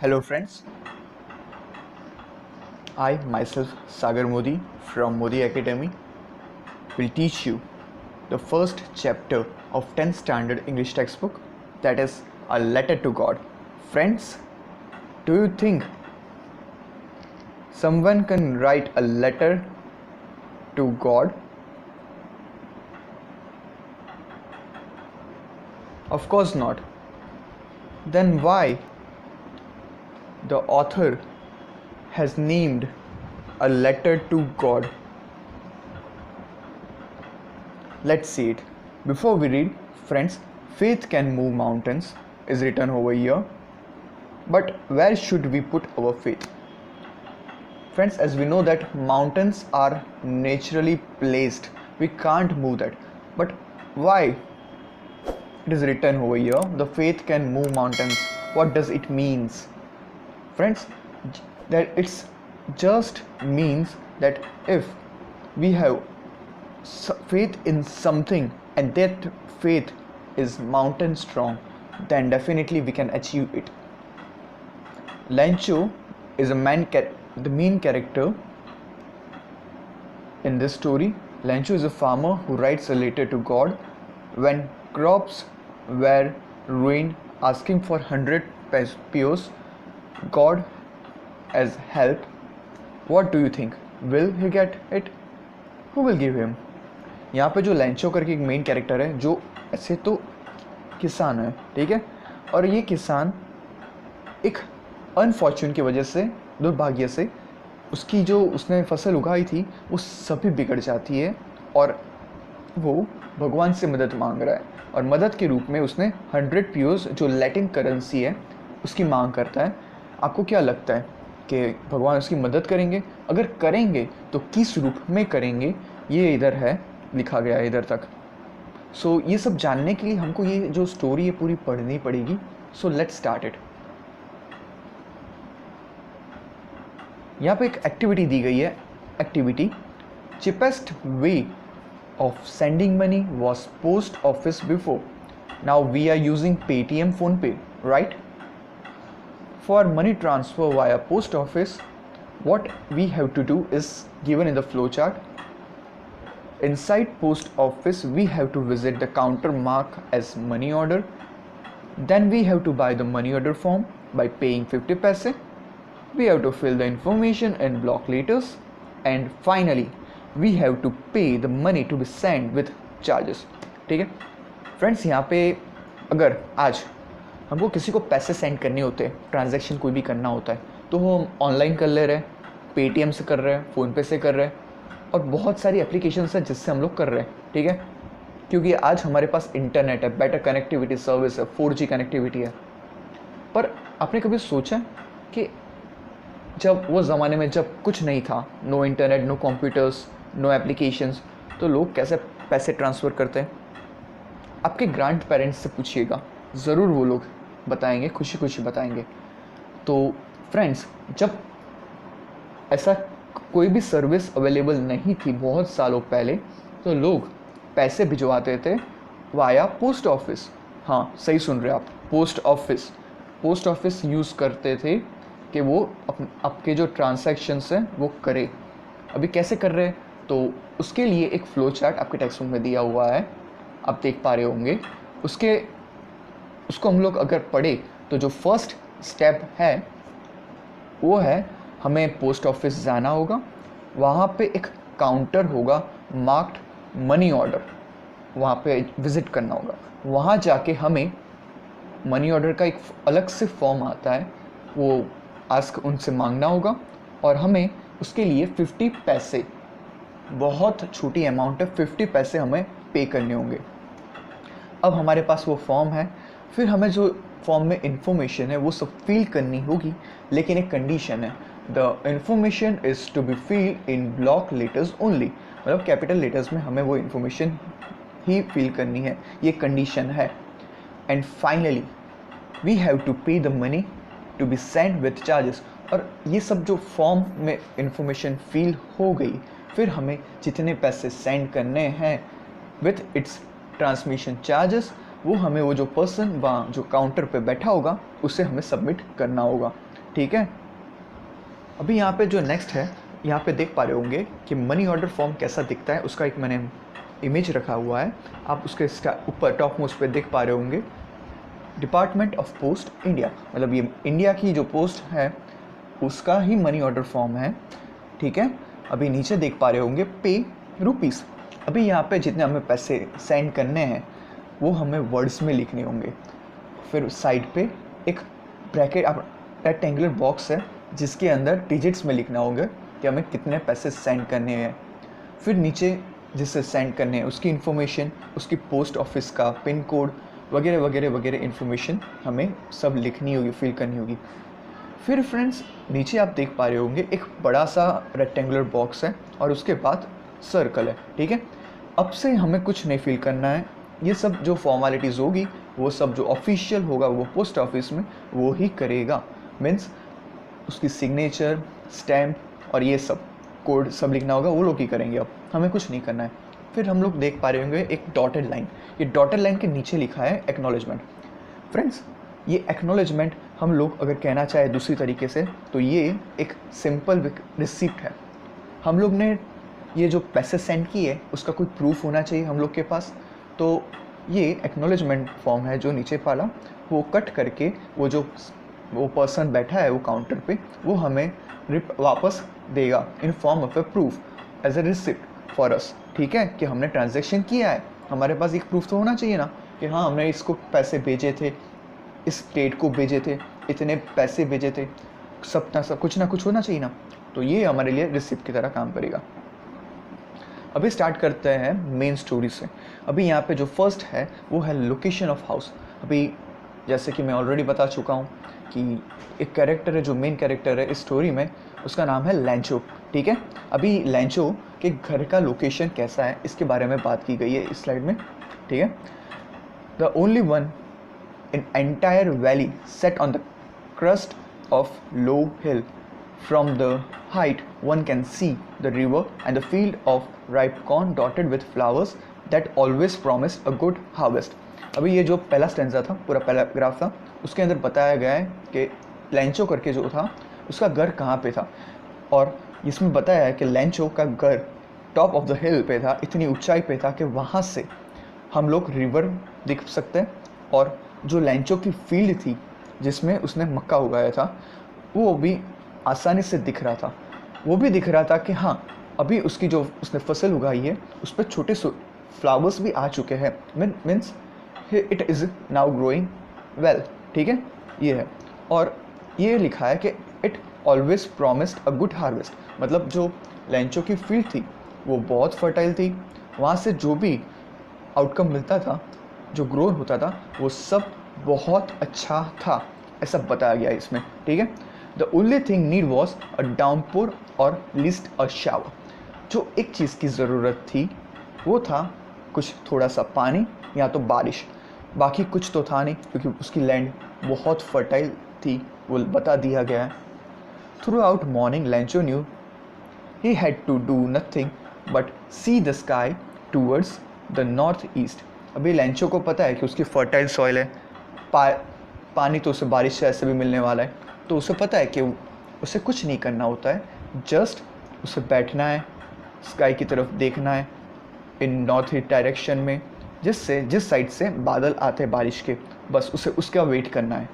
Hello friends, I myself Sagar Modi from Modi Academy will teach you the first chapter of 10th standard English textbook, that is a letter to God. Friends, do you think someone can write a letter to God? Of course not. Then why the author has named a letter to God? Let's see it. Before we read, friends, faith can move mountains is written over here. But where should we put our faith? Friends, as we know that mountains are naturally placed, we can't move that. But why it is written over here, the faith can move mountains? What does it means? Friends, that it's just means that if we have faith in something and that faith is mountain strong, then definitely we can achieve it. Lancho is the main character in this story. Lancho is a farmer who writes a letter to God when crops were ruined, asking for 100 pesos. God as help. What do you think? Will he get it? Who will give him? यहाँ पे जो लैंचो करके एक main character है जो ऐसे तो किसान है, ठीक है, और ये किसान एक अनफॉर्चून की वजह से, दुर्भाग्य से, उसकी जो उसने फसल उगाई थी वो सभी बिगड़ जाती है और वो भगवान से मदद मांग रहा है और मदद के रूप में उसने 100 पियोस जो लैटिन करेंसी है उसकी मांग करता है। आपको क्या लगता है कि भगवान उसकी मदद करेंगे? अगर करेंगे तो किस रूप में करेंगे, ये इधर है, लिखा गया है इधर तक। सो ये सब जानने के लिए हमको ये जो स्टोरी है पूरी पढ़नी पड़ेगी। So let's start it. यहाँ पे एक एक्टिविटी दी गई है। Activity, cheapest way of sending money was post office before. Now we are using Paytm, PhonePe, right? For money transfer via post office, what we have to do is given in the flowchart. Inside post office, we have to visit the counter marked as money order. Then we have to buy the money order form by paying 50 paise. We have to fill the information in block letters. And finally, we have to pay the money to be sent with charges. ठीक है friends, यहाँ पे अगर आज हमको किसी को पैसे सेंड करने होते हैं, ट्रांजैक्शन कोई भी करना होता है, तो हम ऑनलाइन कर ले रहे हैं, पेटीएम से कर रहे हैं, फ़ोनपे से कर रहे हैं और बहुत सारी एप्लीकेशंस है जिससे हम लोग कर रहे हैं, ठीक है, क्योंकि आज हमारे पास इंटरनेट है, बेटर कनेक्टिविटी सर्विस है, 4G कनेक्टिविटी है। पर आपने कभी सोचा कि जब वो ज़माने में जब कुछ नहीं था, no internet, no computers, no applications, तो लोग कैसे पैसे ट्रांसफ़र करते हैं? आपके ग्रैंड पेरेंट्स से पूछिएगा, ज़रूर वो लोग बताएंगे, खुशी खुशी बताएंगे। तो फ्रेंड्स, जब ऐसा कोई भी सर्विस अवेलेबल नहीं थी बहुत सालों पहले, तो लोग पैसे भिजवाते थे वाया पोस्ट ऑफिस। हाँ, सही सुन रहे आप, post office. Post office use करते थे कि वो आपके जो ट्रांजैक्शंस हैं वो करे। अभी कैसे कर रहे हैं? तो उसके लिए एक फ़्लो चार्ट आपके टेक्स्ट बुक में दिया हुआ है, आप देख पा रहे होंगे। उसको हम लोग अगर पढ़े तो जो फर्स्ट स्टेप है वो है हमें पोस्ट ऑफिस जाना होगा, वहाँ पे एक काउंटर होगा मार्क्ड मनी ऑर्डर, वहाँ पे विज़िट करना होगा। वहाँ जाके हमें मनी ऑर्डर का एक अलग से फॉर्म आता है, वो आस्क उनसे मांगना होगा और हमें उसके लिए 50 पैसे, बहुत छोटी अमाउंट है, 50 पैसे हमें पे करने होंगे। अब हमारे पास वो फॉर्म है, फिर हमें जो फॉर्म में इंफॉर्मेशन है वो सब फिल करनी होगी, लेकिन एक कंडीशन है, the information is to be fill in block letters only, मतलब कैपिटल लेटर्स में हमें वो इंफॉर्मेशन ही फिल करनी है, ये कंडीशन है। And finally we have to pay the money to be send with charges. और ये सब जो फॉर्म में इंफॉर्मेशन फिल हो गई, फिर हमें जितने पैसे सेंड करने हैं विथ इट्स ट्रांसमिशन चार्जेस, वो हमें वो जो पर्सन वहाँ जो काउंटर पे बैठा होगा उससे हमें सबमिट करना होगा। ठीक है। अभी यहाँ पे जो नेक्स्ट है, यहाँ पे देख पा रहे होंगे कि मनी ऑर्डर फॉर्म कैसा दिखता है, उसका एक मैंने इमेज रखा हुआ है। आप उसके ऊपर टॉप मोस्ट पे देख पा रहे होंगे डिपार्टमेंट ऑफ पोस्ट इंडिया, मतलब ये इंडिया की जो पोस्ट है उसका ही मनी ऑर्डर फॉर्म है, ठीक है। अभी नीचे देख पा रहे होंगे पे रुपीज़। अभी यहाँ पे जितने हमें पैसे सेंड करने हैं वो हमें वर्ड्स में लिखने होंगे। फिर साइड पे एक ब्रैकेट रेक्टेंगुलर बॉक्स है जिसके अंदर डिजिट्स में लिखना होगा कि हमें कितने पैसे सेंड करने हैं। फिर नीचे जिससे सेंड करने हैं उसकी इन्फॉर्मेशन, उसकी पोस्ट ऑफिस का पिन कोड वगैरह वगैरह वगैरह इन्फॉर्मेशन हमें सब लिखनी होगी, फिल करनी होगी। फिर फ्रेंड्स नीचे आप देख पा रहे होंगे एक बड़ा सा रेक्टेंगुलर बॉक्स है और उसके बाद सर्कल है, ठीक है। अब से हमें कुछ नहीं फिल करना है, ये सब जो फॉर्मेलिटीज़ होगी वो सब जो ऑफिशियल होगा वो पोस्ट ऑफिस में वो ही करेगा। मीन्स उसकी सिग्नेचर, स्टैम्प और ये सब कोड सब लिखना होगा, वो लोग ही करेंगे, अब हमें कुछ नहीं करना है। फिर हम लोग देख पा रहे होंगे एक डॉटेड लाइन, ये डॉटेड लाइन के नीचे लिखा है एक्नॉलेजमेंट। फ्रेंड्स ये एक्नॉलेजमेंट हम लोग अगर कहना चाहे दूसरी तरीके से तो ये एक सिंपल रिसिप्ट है। हम लोग ने ये जो पैसे सेंड किए उसका कोई प्रूफ होना चाहिए हम लोग के पास, तो ये एक्नॉलेजमेंट फॉर्म है जो नीचे वाला, वो कट करके वो पर्सन बैठा है वो काउंटर पे, वो हमें वापस देगा in form of a proof as a receipt for us, ठीक है, कि हमने ट्रांजैक्शन किया है। हमारे पास एक प्रूफ तो होना चाहिए ना कि हाँ हमने इसको पैसे भेजे थे, इस डेट को भेजे थे, इतने पैसे भेजे थे, सब कुछ ना कुछ होना चाहिए ना, तो ये हमारे लिए रिसिप्ट की तरह काम करेगा। अभी स्टार्ट करते हैं मेन स्टोरी से। अभी यहाँ पे जो फर्स्ट है वो है लोकेशन ऑफ हाउस। अभी जैसे कि मैं ऑलरेडी बता चुका हूँ कि एक कैरेक्टर है जो मेन कैरेक्टर है इस स्टोरी में, उसका नाम है लैंचो, ठीक है। अभी लैंचो के घर का लोकेशन कैसा है इसके बारे में बात की गई है इस स्लाइड में, ठीक है। The only one in entire valley set on the crust of low hill. From the height one can see the river and the field of ripe corn dotted with flowers that always promised a good harvest. अभी ये जो पहला stanza था, पूरा paragraph था, उसके अंदर बताया गया है कि लैंचो करके जो था उसका घर कहाँ पे था, और इसमें बताया है कि लैंचो का घर टॉप ऑफ द हिल पे था, इतनी ऊंचाई पे था कि वहाँ से हम लोग रिवर दिख सकते हैं, और जो लैंचो की फील्ड थी जिसमें उसने मक्का उगाया था वो भी आसानी से दिख रहा था। वो भी दिख रहा था कि हाँ अभी उसकी जो उसने फसल उगाई है उस पर छोटे फ्लावर्स भी आ चुके हैं, means it is now growing well, ठीक है, ये है। और ये लिखा है कि it always promised a good harvest, मतलब जो लैंचो की फील्ड थी वो बहुत फर्टाइल थी, वहाँ से जो भी आउटकम मिलता था, जो ग्रो होता था, वो सब बहुत अच्छा था, ऐसा बताया गया है इसमें, ठीक है। The only thing need was a downpour और लिस्ट अ शावर। जो एक चीज़ की ज़रूरत थी वो था कुछ थोड़ा सा पानी या तो बारिश, बाकी कुछ तो था नहीं क्योंकि उसकी लैंड बहुत फर्टाइल थी, वो बता दिया गया है। Throughout morning Lencho knew he had to do nothing but see the sky towards the north east. अभी लैंचो को पता है कि उसकी फर्टाइल सॉइल है, पानी तो उसे बारिश से ऐसे भी मिलने वाला है, तो उसे पता है कि उसे कुछ नहीं करना होता है, जस्ट उसे बैठना है, स्काई की तरफ देखना है इन नॉर्थ ईस्ट डायरेक्शन में, जिस साइड से बादल आते हैं बारिश के, बस उसे उसका वेट करना है।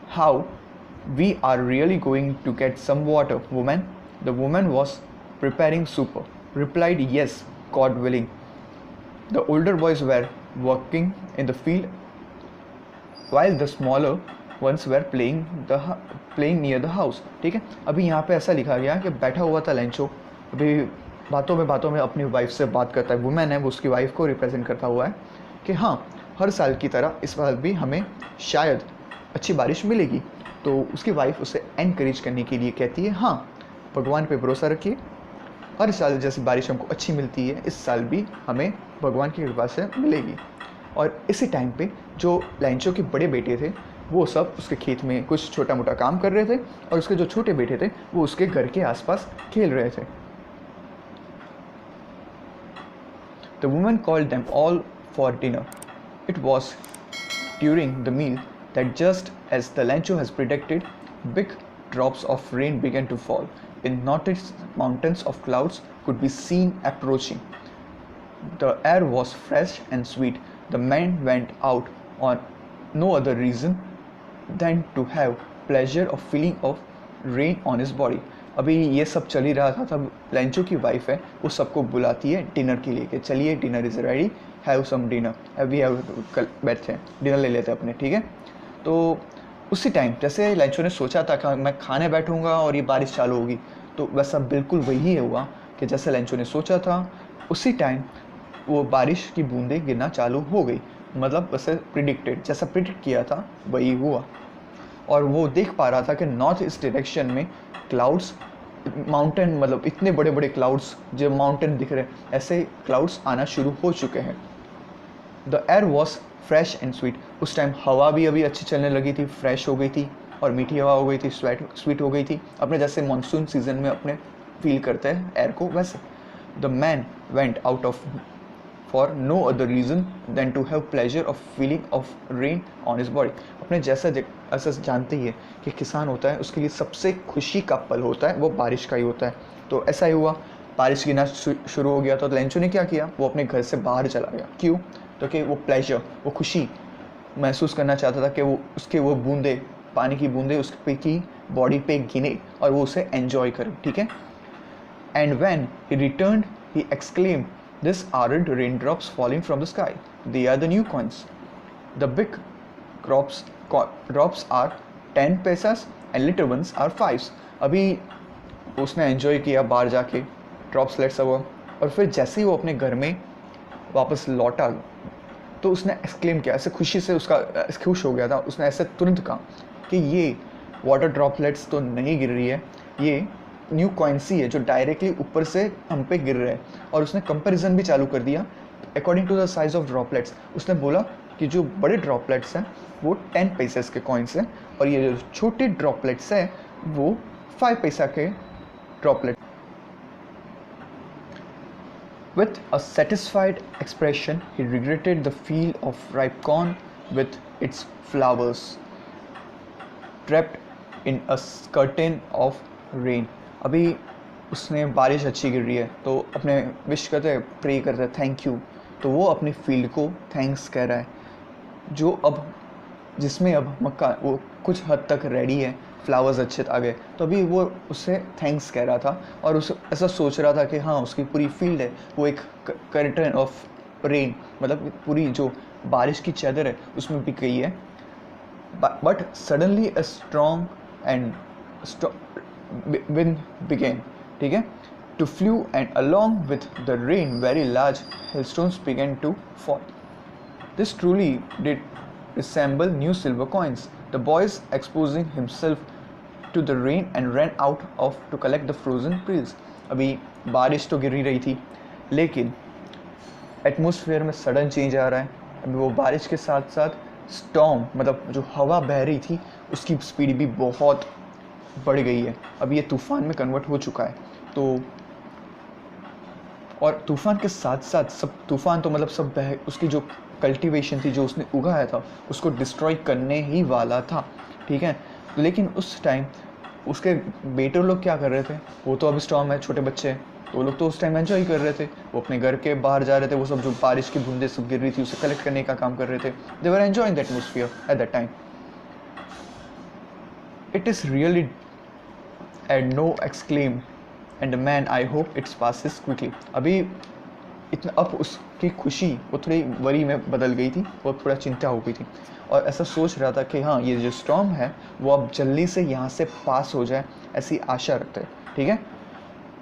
How we are really going to get some water women? The women was preparing supper, replied yes God willing. The older boys were working in the field while the smaller ones were playing near the house, ठीक है। अभी यहाँ पे ऐसा लिखा गया कि बैठा हुआ था लैंचो, अभी बातों में अपनी वाइफ से बात करता है, वुमेन है वो उसकी वाइफ को रिप्रेजेंट करता हुआ है कि हाँ हर साल की तरह इस बार भी हमें शायद अच्छी बारिश मिलेगी। तो उसकी वाइफ उसे एनकरेज करने के लिए कहती है हाँ भगवान पे भरोसा रखिए, हर साल जैसी बारिश हमको अच्छी मिलती है इस साल भी हमें भगवान की कृपा से मिलेगी। और इसी टाइम पे जो लैंचो के बड़े बेटे थे वो सब उसके खेत में कुछ छोटा मोटा काम कर रहे थे, और उसके जो छोटे बेटे थे वो उसके घर के आसपास खेल रहे थे। The woman called them all for dinner. It was during the meal that just as the Lencho has predicted Big drops of rain began to fall. In noticed mountains of clouds could be seen approaching. The air was fresh and sweet. The man went out on no other reason than to have pleasure of feeling of rain on his body. अभी ये सब चल ही रहा था, तब Lencho की wife है वो सबको बुलाती है डिनर के लिए कि चलिए dinner is ready, have some dinner, we have कल बैठते हैं डिनर ले लेते हैं अपने, ठीक है। तो उसी टाइम जैसे लेंचो ने सोचा था कि मैं खाने बैठूंगा और ये बारिश चालू होगी, तो वैसा बिल्कुल वही हुआ कि जैसे लेंचो ने सोचा था उसी टाइम वो बारिश की बूंदें गिरना चालू हो गई। मतलब वैसे प्रिडिक्टेड, जैसा प्रिडिक्ट किया था वही हुआ। और वो देख पा रहा था कि नॉर्थ ईस्ट डायरेक्शन में क्लाउड्स, माउंटेन, मतलब इतने बड़े बड़े क्लाउड्स जो माउंटेन दिख रहे हैं, ऐसे क्लाउड्स आना शुरू हो चुके हैं। The air was fresh and sweet. उस टाइम हवा भी अभी अच्छी चलने लगी थी, फ्रेश हो गई थी और मीठी हवा हो गई थी, स्वीट हो गई थी, अपने जैसे मानसून सीजन में अपने फील करते हैं एयर को वैसे। The man went out of for no other reason than to have pleasure of feeling of rain on his body. अपने जैसा ऐसा जानते ही है कि किसान होता है उसके लिए सबसे खुशी का पल होता है वो बारिश का ही होता है। तो ऐसा ही हुआ, बारिश गिरना शुरू हो गया। तो लेंचो ने क्या किया, वो अपने घर से बाहर चला गया। क्यों? तो कि वो प्लेजर, वो खुशी महसूस करना चाहता था कि वो उसके वो बूंदे, पानी की बूंदे उस पे की बॉडी पे गिने और वो उसे एंजॉय करे, ठीक है। And when he returned he exclaimed, "These aren't raindrops falling from the sky. They are the new coins. The big drops are 10 पैसास and little ones are 5s." अभी उसने एंजॉय किया बाहर जाके, ड्रॉप्सलेट्स हुआ, और फिर जैसे ही वो अपने घर में वापस लौटा तो उसने एक्सक्लेम किया, ऐसे खुशी से उसका खुश हो गया था, उसने ऐसे तुरंत कहा कि ये वाटर ड्रॉपलेट्स तो नहीं गिर रही है, ये न्यू कॉइन्स ही है जो डायरेक्टली ऊपर से हम पे गिर रहे हैं। और उसने कंपैरिजन भी चालू कर दिया according to the size of droplets. उसने बोला कि जो बड़े ड्रॉपलेट्स हैं वो 10 पैसे के कॉइन्स हैं और ये जो छोटे ड्रॉपलेट्स हैं वो 5 पैसा के droplet. With a satisfied expression, he regretted the field of ripe corn with its flowers trapped in a curtain of rain. अभी उसने बारिश अच्छी गिर रही है तो अपने विश करते हैं, प्रे करते हैं, थैंक यू। तो वो अपनी फील्ड को थैंक्स कह रहा है जो अब जिसमें अब मक्का वो कुछ हद तक रेडी है, फ्लावर्स अच्छे आ गए, तो अभी वो उससे थैंक्स कह रहा था और उस ऐसा सोच रहा था कि हाँ उसकी पूरी फील्ड है वो एक कर्टन ऑफ रेन, मतलब पूरी जो बारिश की चादर है उसमें भी गई है। But suddenly a strong and wind began, ठीक है, to flew and along with the rain very large hailstones began to fall. This truly did resemble new silver coins. The boys exposing himself to the rain and ran out of to collect the frozen pearls. अभी बारिश तो गिर ही रही थी लेकिन atmosphere में sudden change आ रहा है। अभी वो बारिश के साथ साथ स्टॉर्म, मतलब जो हवा बह रही थी उसकी स्पीड भी बहुत बढ़ गई है। अब ये तूफ़ान में कन्वर्ट हो चुका है। तो और तूफ़ान के साथ साथ सब तूफ़ान तो मतलब सब उसकी जो कल्टीवेशन थी जो उसने उगाया था उसको डिस्ट्रॉय करने ही वाला था, ठीक है। लेकिन उस टाइम उसके बेटे लोग क्या कर रहे थे, वो तो अभी स्टॉर्म है, छोटे बच्चे, तो वो लोग तो उस टाइम एंजॉय कर रहे थे, वो अपने घर के बाहर जा रहे थे, वो सब जो बारिश की बूंदें सब गिर रही थी उसे कलेक्ट करने का काम कर रहे थे। They were enjoying the atmosphere at that time. It is really and no exclaim and man I hope it passes quickly. अभी इतना अब उसकी खुशी वो थोड़ी वरी में बदल गई थी, वो थोड़ा चिंता हो गई थी और ऐसा सोच रहा था कि हाँ ये जो स्टॉर्म है वो अब जल्दी से यहाँ से पास हो जाए, ऐसी आशा रखते हैं, ठीक है।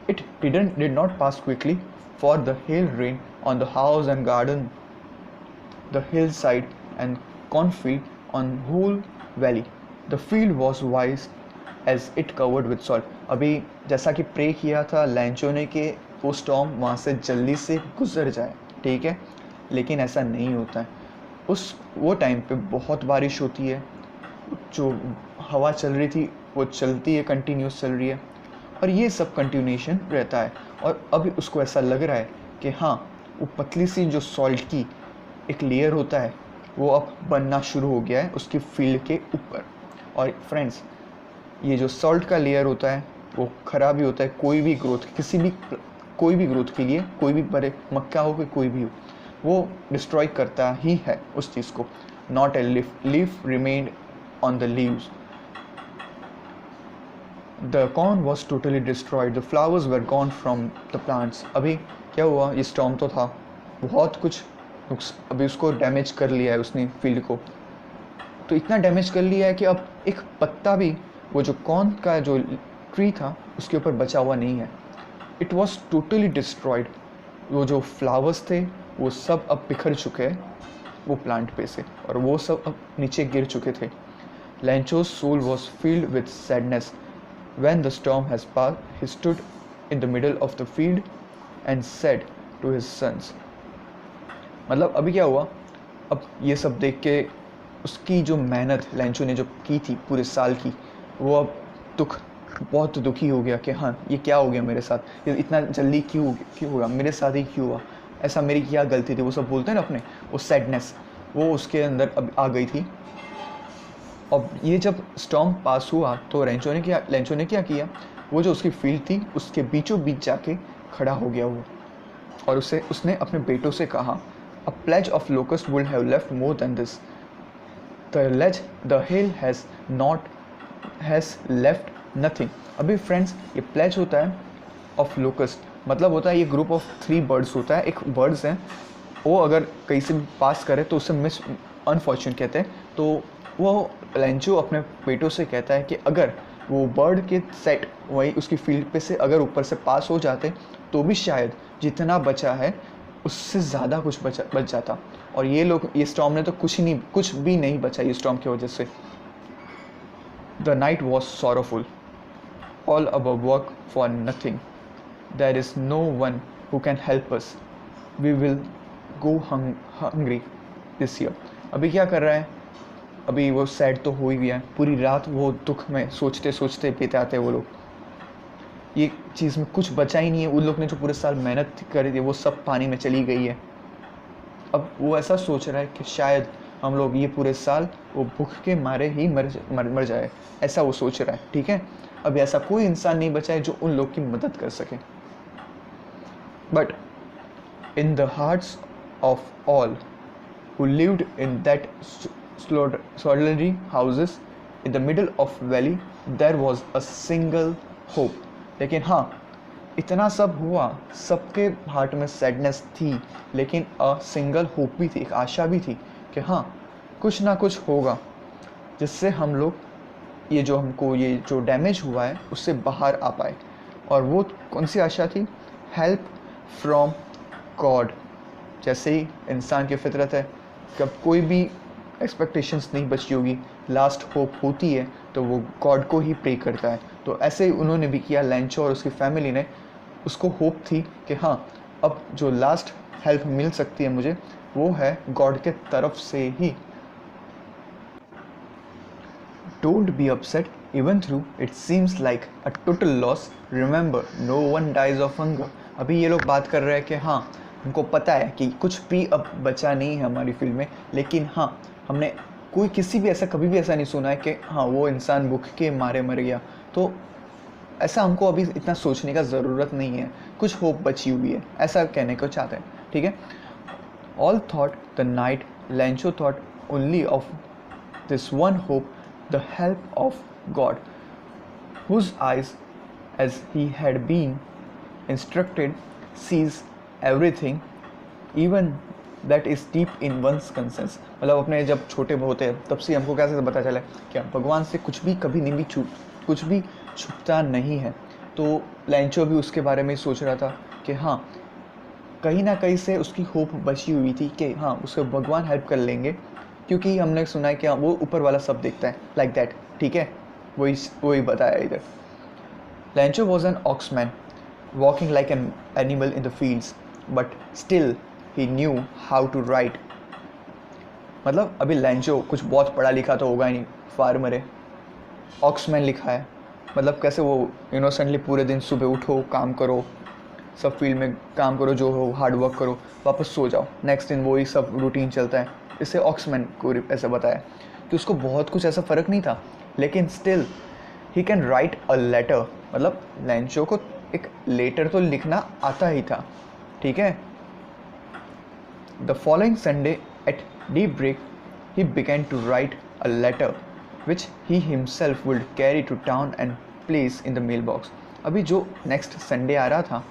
It did not pass quickly for the hail rain on the house and garden, the hillside and cornfield on whole valley. The field was wise as it covered with soil. अभी जैसा कि प्रे किया था Lencho ने कि वो storm वहाँ से जल्दी से गुजर जाए, ठीक है, लेकिन ऐसा नहीं होता है। वो टाइम पे बहुत बारिश होती है, जो हवा चल रही थी वो चलती है, कंटिन्यूस चल रही है और ये सब कंटिन्यूएशन रहता है। और अभी उसको ऐसा लग रहा है कि हाँ वो पतली सी जो सॉल्ट की एक लेयर होता है वो अब बनना शुरू हो गया है उसकी फील्ड के ऊपर। और फ्रेंड्स ये जो सॉल्ट का लेयर होता है वो ख़राब ही होता है कोई भी ग्रोथ, कोई भी ग्रोथ के लिए, कोई भी बड़े मक्का हो कि कोई भी हो, वो डिस्ट्रॉय करता ही है उस चीज़ को. Not a leaf remained on the leaves. The corn was totally destroyed, the flowers were gone from the plants. अभी क्या हुआ, ये स्टॉर्म तो था, बहुत कुछ अभी उसको डैमेज कर लिया है उसने फील्ड को. तो इतना डैमेज कर लिया है कि अब एक पत्ता भी वो जो कॉर्न का जो ट्री था उसके ऊपर बचा हुआ नहीं है. It was totally destroyed. वो जो फ्लावर्स थे वो सब अब बिखर चुके हैं वो प्लांट पे से, और वो सब अब नीचे गिर चुके थे. लैंचो's soul was filled with sadness. When the storm has passed, he stood in the middle of the field and said to his sons. मतलब अभी क्या हुआ, अब ये सब देख के उसकी जो मेहनत लैंचो ने जो की थी पूरे साल की, वो अब बहुत दुखी हो गया कि हाँ ये क्या हो गया मेरे साथ, ये इतना जल्दी क्यों हुआ, मेरे साथ ही क्यों हुआ, ऐसा मेरी क्या गलती थी. वो सब बोलते हैं ना अपने, वो सैडनेस वो उसके अंदर अब आ गई थी. अब ये जब स्टॉर्म पास हुआ तो लैंचो ने क्या किया, वो जो उसकी फील्ड थी उसके बीचों बीच जाके खड़ा हो गया वो, और उसने अपने बेटों से कहा, a plague of locust would have left more than this. The hill has left nothing. अभी फ्रेंड्स ये प्लेज होता है ऑफ लोकस्ट, मतलब होता है ये ग्रुप ऑफ 3 बर्ड्स होता है. एक बर्ड्स हैं वो अगर कहीं से भी पास करे तो उसे मिस अनफॉर्चुनेट कहते हैं. तो वो लैंचो अपने बेटों से कहता है कि अगर वो बर्ड के सेट वही उसकी फील्ड पे से अगर ऊपर से पास हो जाते तो भी शायद जितना बचा है उससे ज़्यादा कुछ बच जाता. और ये स्टॉर्म ने तो कुछ भी नहीं बचा ये स्टॉर्म की वजह से. The night was sorrowful, all our work for nothing. There is no one who can help us, we will go hungry this year. अभी क्या कर रहा है, अभी वो सैड तो हो ही गया है, पूरी रात वो दुख में सोचते सोचते बिताते वो लोग. ये चीज़ में कुछ बचा ही नहीं है. उन लोग ने जो पूरे साल मेहनत करी थी वो सब पानी में चली गई है. अब वो ऐसा सोच रहा है कि शायद हम लोग ये पूरे साल वो भूख के मारे ही मर जाए, ऐसा वो सोच रहा है. ठीक है, अब ऐसा कोई इंसान नहीं बचा है जो उन लोग की मदद कर सके. But in the hearts of all who lived in that solitary houses in the middle of valley, there was a single hope. लेकिन हाँ, इतना सब हुआ, सबके हार्ट में सैडनेस थी, लेकिन अ सिंगल होप भी थी, एक आशा भी थी कि हाँ कुछ ना कुछ होगा जिससे हम लोग ये जो डैमेज हुआ है उससे बाहर आ पाए. और वो कौन सी आशा थी, हेल्प फ्रॉम गॉड. जैसे ही इंसान की फितरत है, कब कोई भी एक्सपेक्टेशंस नहीं बची होगी, लास्ट होप होती है तो वो गॉड को ही प्रे करता है. तो ऐसे ही उन्होंने भी किया, लैंचो और उसकी फैमिली ने. उसको होप थी कि हाँ अब जो लास्ट हेल्प मिल सकती है मुझे वो है गॉड के तरफ से ही. Don't be upset even through it seems like a total loss, remember no one dies of hunger. अभी ये लोग बात कर रहे हैं कि हाँ हमको पता है कि कुछ भी अब बचा नहीं है हमारी फील्ड में, लेकिन हाँ हमने कभी भी ऐसा नहीं सुना है कि हाँ वो इंसान भूख के मारे मर गया. तो ऐसा हमको अभी इतना सोचने का ज़रूरत नहीं है, कुछ होप बची हुई है, ऐसा कहने को चाहते हैं. ठीक है, all thought the night, Lencho thought only of this one hope, the help of God, whose eyes as he had been instructed sees everything even that is deep in one's conscience. मतलब अपने जब छोटे होते हैं तब से हमको कैसे पता चला क्या भगवान से कुछ भी कभी नहीं भी कुछ भी छुपता नहीं है. तो लैंचो भी उसके बारे में सोच रहा था कि हाँ कहीं ना कहीं से उसकी होप बची हुई थी कि हाँ उसको भगवान हेल्प कर लेंगे, क्योंकि हमने सुना है कि हाँ वो ऊपर वाला सब देखता है, लाइक दैट. ठीक है, वही बताया इधर. Lencho was an oxman walking like an animal in the fields, but still he knew how to write. मतलब अभी लैंचो कुछ बहुत पढ़ा लिखा तो होगा ही नहीं, फार्मर है, ऑक्समैन लिखा है, मतलब कैसे वो इनोसेंटली पूरे दिन सुबह उठो, काम करो, सब फील्ड में काम करो, जो हो हार्ड वर्क करो, वापस सो जाओ, नेक्स्ट दिन वही सब रूटीन चलता है. इससे ऑक्समैन को ऐसा बताया कि उसको बहुत कुछ ऐसा फ़र्क नहीं था, लेकिन still he can write a letter, मतलब लेंचो को एक लेटर तो लिखना आता ही था, ठीक है। The following Sunday at daybreak he began to write a letter which he himself would carry to town and place in the mail box. अभी जो नेक्स्ट संडे आ रहा था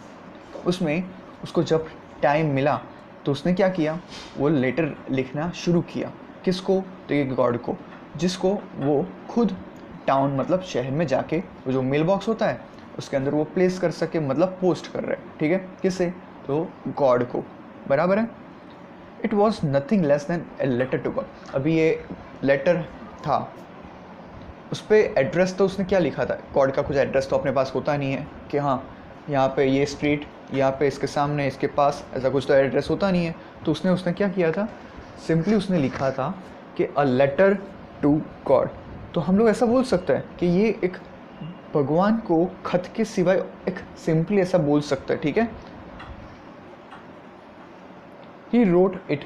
उसमें उसको जब टाइम मिला तो उसने क्या किया, वो लेटर लिखना शुरू किया। किसको, तो ये गॉड को, जिसको वो खुद टाउन मतलब शहर में जाके वो जो मेल बॉक्स होता है उसके अंदर वो प्लेस कर सके, मतलब पोस्ट कर रहे हैं, ठीक है। किसे, तो गॉड को, बराबर है। It was nothing less than a letter to God. अभी ये लेटर था, उस पर एड्रेस तो उसने क्या लिखा था, गॉड का कुछ एड्रेस तो अपने पास होता नहीं है कि हाँ यहाँ पे ये स्ट्रीट, यहाँ पे इसके सामने इसके पास, ऐसा कुछ तो एड्रेस होता नहीं है। तो उसने क्या किया था, सिंपली उसने लिखा था कि अ लेटर टू गॉड। तो हम लोग ऐसा बोल सकते हैं कि ये एक भगवान को खत के सिवाय एक सिंपली ऐसा बोल सकते हैं, ठीक है। He wrote it,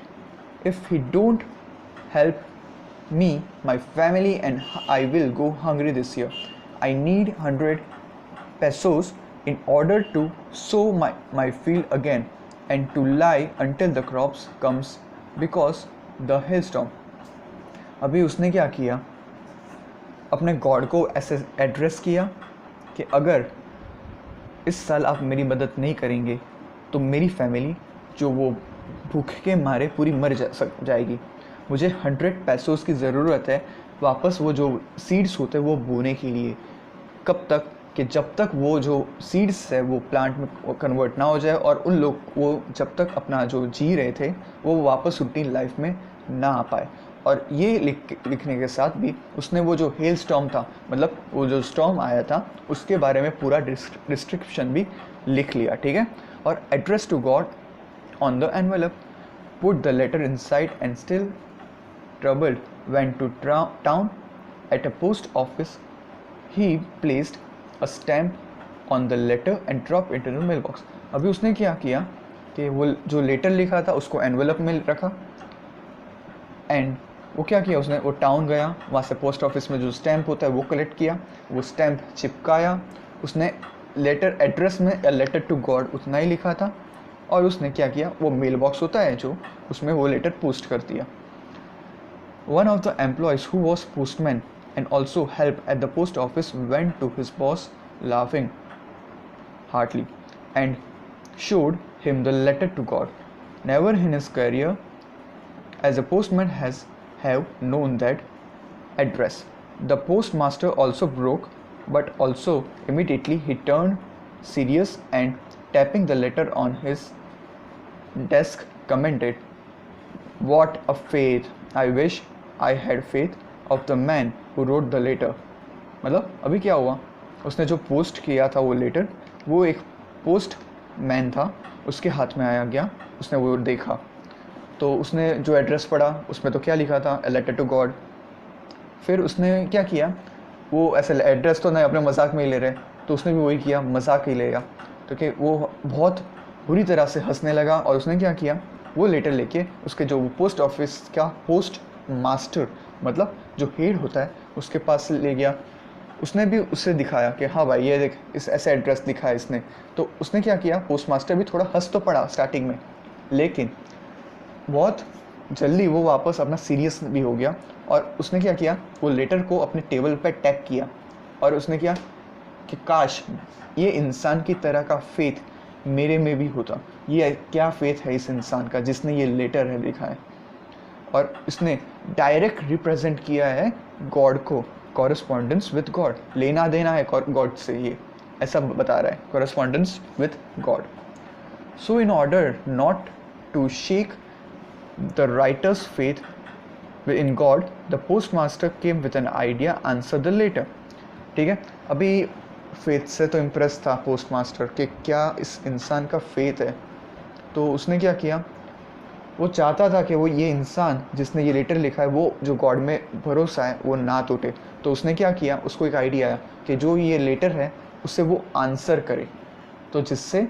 if he don't help me, my family and I will go hungry this year. I need 100 pesos in order to sow my field again and to lie until the crops comes because the hailstorm. अभी उसने क्या किया, अपने God को ऐसे address किया कि अगर इस साल आप मेरी मदद नहीं करेंगे तो मेरी फैमिली जो वो भूख के मारे पूरी मर जाएगी। मुझे 100 पैसोस की ज़रूरत है वापस वो जो सीड्स होते हैं वो बोने के लिए। कब तक, कि जब तक वो जो सीड्स है वो प्लांट में कन्वर्ट ना हो जाए और उन लोग वो जब तक अपना जो जी रहे थे वो वापस रूटीन लाइफ में ना आ पाए। और ये लिखने के साथ भी उसने वो जो हेल स्टॉर्म था, मतलब वो जो स्टॉर्म आया था उसके बारे में पूरा डिस्क्रिप्शन भी लिख लिया, ठीक है। और address to God on the envelope, put the letter inside and still troubled went to town at a post office. He placed a stamp on the letter and dropped it in the mailbox. अभी उसने क्या किया कि वो जो letter लिखा था उसको एनवेलप में रखा एंड वो क्या किया, उसने वो टाउन गया, वहाँ से पोस्ट ऑफिस में जो स्टैम्प होता है वो कलेक्ट किया, वो स्टैम्प चिपकाया। उसने लेटर एड्रेस में या लेटर टू गॉड उतना ही लिखा था और उसने क्या किया, वो मेल बॉक्स होता है जो उसमें वो लेटर पोस्ट कर दिया। One of the employees who was postman and also helped at the post office went to his boss laughing heartily and showed him the letter to God. Never in his career as a postman have known that address. The postmaster also broke, but also immediately he turned serious and tapping the letter on his desk commented, "What a faith! I wish I had faith of the man who wrote the letter." मतलब अभी क्या हुआ, उसने जो post किया था वो letter, वो एक पोस्ट मैन था, उसके हाथ में आया गया, उसने वो देखा तो उसने जो एड्रेस पढ़ा उसमें तो क्या लिखा था, ए लेटर टू गॉड। फिर उसने क्या किया, वो ऐसे एड्रेस तो नहीं अपने मजाक में ही ले रहे, तो उसने भी वही किया, मजाक ही लेगा, तो कि वो बहुत बुरी तरह से हंसने लगा और उसने क्या किया, वो लेटर लेके उसके जो पोस्ट ऑफिस का पोस्ट मास्टर मतलब जो हेड होता है उसके पास ले गया। उसने भी उससे दिखाया कि हाँ भाई ये देख, इस ऐसे एड्रेस लिखा है इसने। तो उसने क्या किया, पोस्ट मास्टर भी थोड़ा हंस तो पड़ा स्टार्टिंग में, लेकिन बहुत जल्दी वो वापस अपना सीरियस भी हो गया और उसने क्या किया, वो लेटर को अपने टेबल पर टैग किया और उसने किया कि काश ये इंसान की तरह का फेथ मेरे में भी होता। ये क्या फेथ है इस इंसान का जिसने ये लेटर है लिखा है। और इसने डायरेक्ट रिप्रेजेंट किया है गॉड को, कॉरेस्पॉन्डेंस विद गॉड, लेना देना है गॉड से, ये ऐसा बता रहा है, correspondence with God. So in order not to shake the writer's faith in God, the post master came with an idea, answer the letter. ठीक है, अभी फेथ से तो इम्प्रेस था पोस्ट मास्टर कि क्या इस इंसान का फेथ है, तो उसने क्या किया, वो चाहता था कि वो ये इंसान जिसने ये लेटर लिखा है वो जो गॉड में भरोसा है वो ना टूटे। तो उसने क्या किया, उसको एक आइडिया आया कि जो ये लेटर है उससे वो आंसर करे, तो जिससे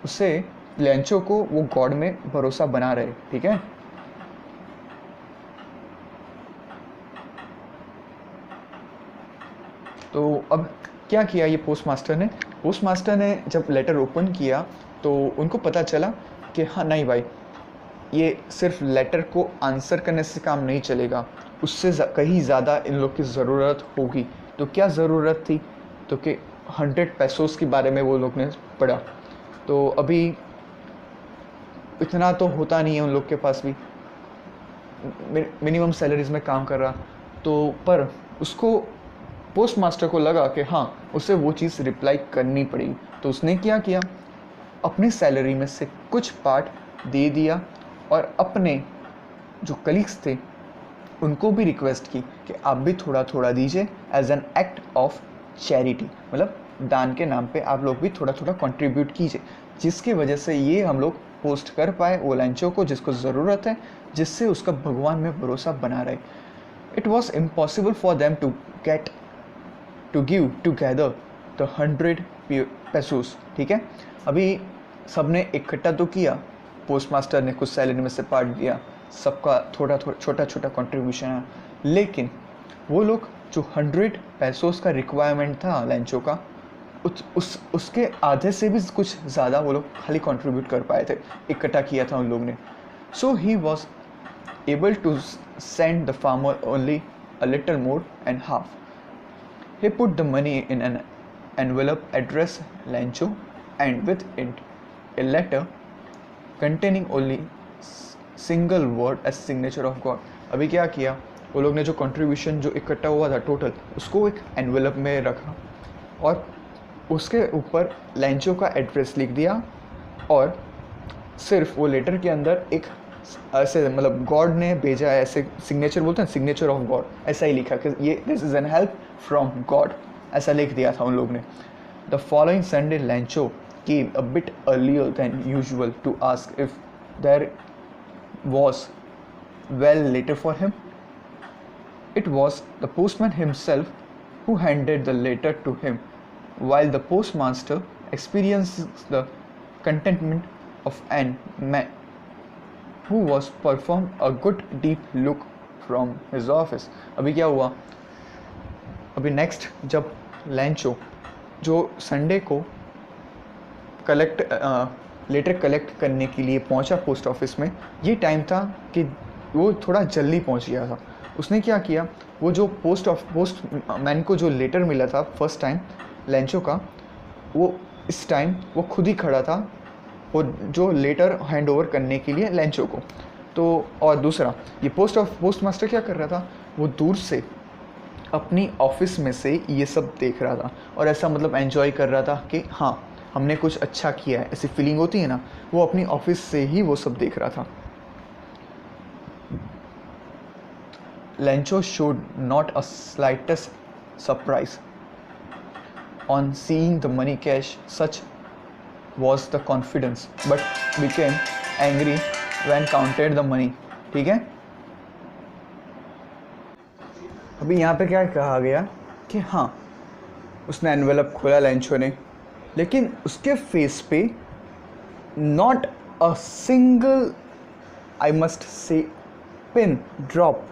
उससे लेंचो को वो गॉड में भरोसा बना रहे। ठीक है, तो अब क्या किया ये पोस्ट मास्टर ने जब लेटर ओपन किया तो उनको पता चला कि हाँ नहीं भाई, ये सिर्फ लेटर को आंसर करने से काम नहीं चलेगा, उससे कहीं ज़्यादा इन लोग की ज़रूरत होगी। तो क्या ज़रूरत थी? तो कि 100 पैसोस के बारे में वो लोग ने पढ़ा। तो अभी इतना तो होता नहीं है उन लोग के पास भी, मिनिमम सैलरीज में काम कर रहा, तो पर उसको पोस्ट मास्टर को लगा कि हाँ उसे वो चीज़ रिप्लाई करनी पड़ेगी। तो उसने क्या किया, अपनी सैलरी में से कुछ पार्ट दे दिया और अपने जो कलीग्स थे उनको भी रिक्वेस्ट की कि आप भी थोड़ा थोड़ा दीजिए as an act of charity, मतलब दान के नाम पे आप लोग भी थोड़ा थोड़ा कंट्रीब्यूट कीजिए, जिसकी वजह से ये हम लोग पोस्ट कर पाए वो लैंचो को जिसको ज़रूरत है, जिससे उसका भगवान में भरोसा बना रहे। It was impossible for them to give together the 100 pesos. ठीक है, अभी सबने इकट्ठा तो किया, पोस्ट मास्टर ने कुछ सैलरी में से पार्ट दिया, सबका थोड़ा छोटा छोटा कंट्रीब्यूशन है, लेकिन वो लोग जो 100 पेसोस का रिक्वायरमेंट था लैंचो का, उसके आधे से भी कुछ ज़्यादा वो लोग खाली कंट्रीब्यूट कर पाए थे, इकट्ठा किया था उन लोग ने। So he was able to send the farmer only a little more and half. He put the money in an envelope addressed Lancho and with it a letter containing only single word as signature of God। अभी क्या किया, वो लोग ने जो contribution जो इकट्ठा हुआ था टोटल, उसको एक एनवेलप में रखा और उसके ऊपर लैंचो का एड्रेस लिख दिया और सिर्फ वो लेटर के अंदर एक ऐसे मतलब गॉड ने भेजा है, ऐसे सिग्नेचर बोलते हैं, सिग्नेचर ऑफ गॉड, ऐसा ही लिखा कि ये this is an help from God, ऐसा लिख दिया था उन लोग ने। The following Sunday Lencho came a bit earlier than usual to ask if there was well letter for him. It was the postman himself who handed the letter to him while the postmaster experienced the contentment of an man who was performed a good deep look from his office। अभी क्या हुआ, अभी next जब लैंचो जो Sunday को letter collect करने के लिए पहुंचा पोस्ट ऑफिस में, ये टाइम था कि वो थोड़ा जल्दी पहुंच गया था। उसने क्या किया, वो जो पोस्टमैन को जो लेटर मिला था फर्स्ट टाइम लैंचो का, वो इस टाइम वो खुद ही खड़ा था वो जो लेटर हैंड ओवर करने के लिए लैंचो को। तो और दूसरा ये पोस्ट मास्टर क्या कर रहा था, वो दूर से अपनी ऑफिस में से ये सब देख रहा था और ऐसा मतलब एंजॉय कर रहा था कि हाँ हमने कुछ अच्छा किया है, ऐसी फीलिंग होती है ना, वो अपनी ऑफिस से ही वो सब देख रहा था। लैंचो showed not a slightest surprise on seeing the money cash, such was the confidence, but became angry when counted the money। ठीक है, अभी यहाँ पे क्या कहा गया कि हाँ उसने एनवेलप खोला लैंचो ने, लेकिन उसके फेस पे not a single, I must say, pin drop,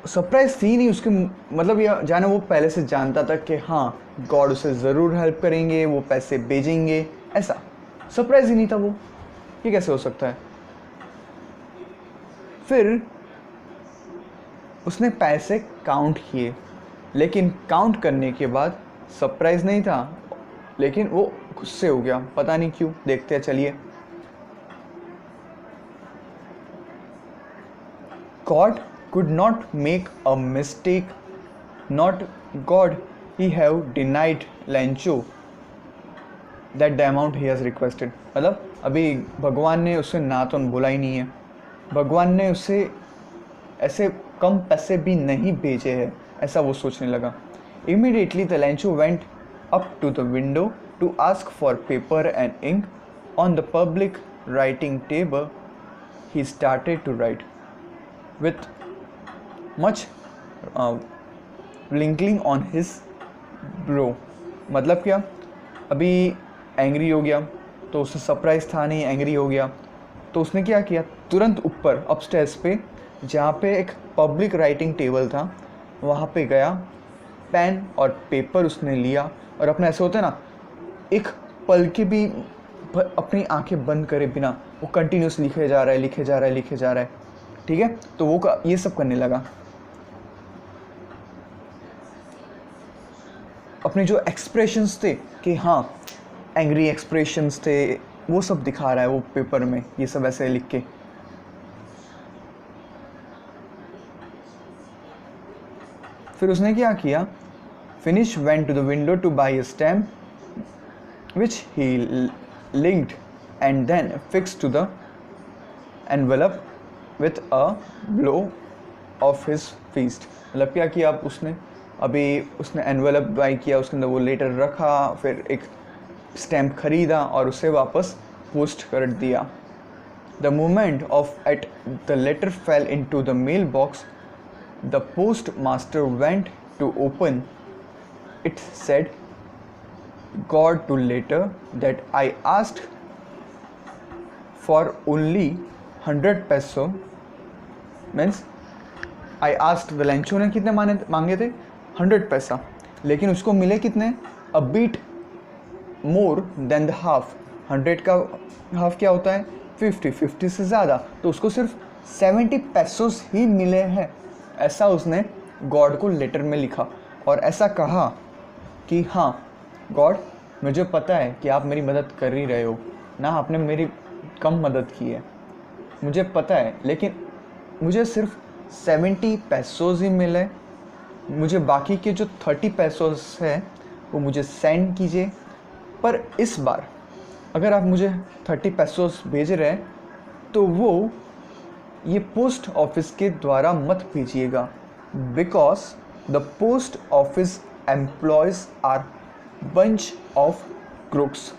surprise थी नहीं उसके, मतलब ये जाने वो पहले से जानता था कि हाँ गॉड उसे ज़रूर हेल्प करेंगे, वो पैसे भेजेंगे, ऐसा सरप्राइज ही नहीं था वो। ये कैसे हो सकता है? फिर उसने पैसे काउंट किए, लेकिन काउंट करने के बाद सरप्राइज नहीं था, लेकिन वो गुस्से हो गया, पता नहीं क्यों, देखते हैं चलिए। God could not make a mistake, not God, he have denied Lancho that the amount he has requested। मतलब अभी भगवान ने उसे ना तो बोला ही नहीं है, भगवान ने उसे ऐसे कम पैसे भी नहीं भेजे हैं, ऐसा वो सोचने लगा। Immediately the Lancho went up to the window to ask for paper and ink। On the public writing table he started to write with much wrinkling on his brow। मतलब क्या, अभी एंग्री हो गया, तो उसे सरप्राइज था नहीं, angry हो गया, तो उसने क्या किया, तुरंत ऊपर अपस्टेयर्स पे जहाँ पे एक पब्लिक राइटिंग टेबल था वहाँ पे गया पेन और पेपर उसने लिया और अपना ऐसे होता है ना, एक पल के भी अपनी आंखें बंद करे बिना वो कंटिन्यूस लिखे जा रहा है, लिखे जा रहा है, लिखे जा रहा है, ठीक है। तो वो ये सब करने लगा। अपने जो एक्सप्रेशंस थे कि हाँ एंग्री एक्सप्रेशंस थे, वो सब दिखा रहा है वो पेपर में, ये सब ऐसे लिख के। फिर उसने क्या किया, finish went to the window to buy a stamp which he linked and then fix to the envelope with a blow of his fist. मतलब क्या किया अब उसने, अभी उसने एनवेलप बाई किया, उसके अंदर वो लेटर रखा, फिर एक स्टैम्प खरीदा और उसे वापस पोस्ट कर दिया। The moment of at the letter fell into the mail box, the post master went to open it, said God to later that I asked for only 100 peso, means I asked वेलेंचो ने कितने मांगे थे 100 पैसा, लेकिन उसको मिले कितने, a bit more than the half। 100 का हाफ क्या होता है 50, 50 से ज़्यादा, तो उसको सिर्फ 70 पैसोस ही मिले हैं। ऐसा उसने गॉड को लेटर में लिखा और ऐसा कहा कि हाँ गॉड, मुझे पता है कि आप मेरी मदद कर ही रहे हो ना, आपने मेरी कम मदद की है, मुझे पता है, लेकिन मुझे सिर्फ 70 पैसोस ही मिले, मुझे बाकी के जो 30 पैसोस है वो मुझे सेंड कीजिए। पर इस बार अगर आप मुझे 30 पैसोस भेज रहे हैं तो वो ये पोस्ट ऑफिस के द्वारा मत भेजिएगा, because the post office employees are bunch of crooks.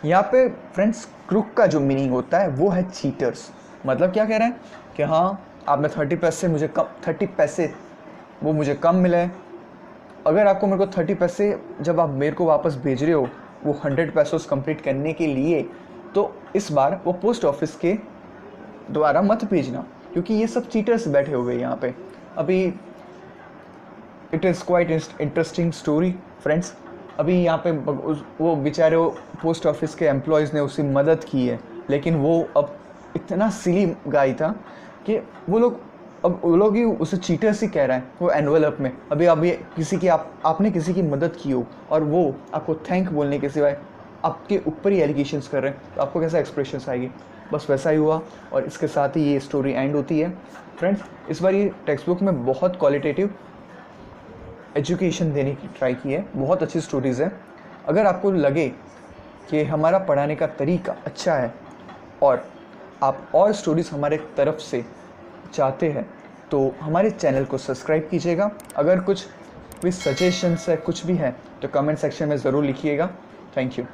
यहाँ पे फ्रेंड्स क्रूक का जो मीनिंग होता है वो है चीटर्स। मतलब क्या कह रहे हैं कि हाँ आपने 30 पैसे मुझे कम, 30 पैसे वो मुझे कम मिले, अगर आपको मेरे को 30 पैसे जब आप मेरे को वापस भेज रहे हो वो 100 पैसोस कंप्लीट करने के लिए, तो इस बार वो पोस्ट ऑफिस के द्वारा मत भेजना, क्योंकि ये सब चीटर्स बैठे हुए यहाँ पे। अभी it is quite interesting story friends. अभी यहाँ पे वो बेचारे पोस्ट ऑफिस के एम्प्लॉयज़ ने उसकी मदद की है, लेकिन वो अब इतना सिली गाय था कि वो लोग ही उसे चीटर्स ही कह रहा है वो एनवेलप में। अभी किसी की आपने किसी की मदद की हो और वो आपको थैंक बोलने के सिवाय आपके ऊपर ही एलिगेशंस कर रहे हैं, तो आपको कैसा एक्सप्रेशंस आएगी। बस वैसा ही हुआ और इसके साथ ही ये स्टोरी एंड होती है फ्रेंड्स। इस बार ये टेक्स्ट बुक में बहुत क्वालिटेटिव एजुकेशन देने की ट्राई की है, बहुत अच्छी स्टोरीज़ है। अगर आपको लगे कि हमारा पढ़ाने का तरीका अच्छा है और आप और स्टोरीज़ हमारे तरफ से चाहते हैं तो हमारे चैनल को सब्सक्राइब कीजिएगा। अगर कुछ भी सजेशंस है, कुछ भी है, तो कमेंट सेक्शन में ज़रूर लिखिएगा। Thank you.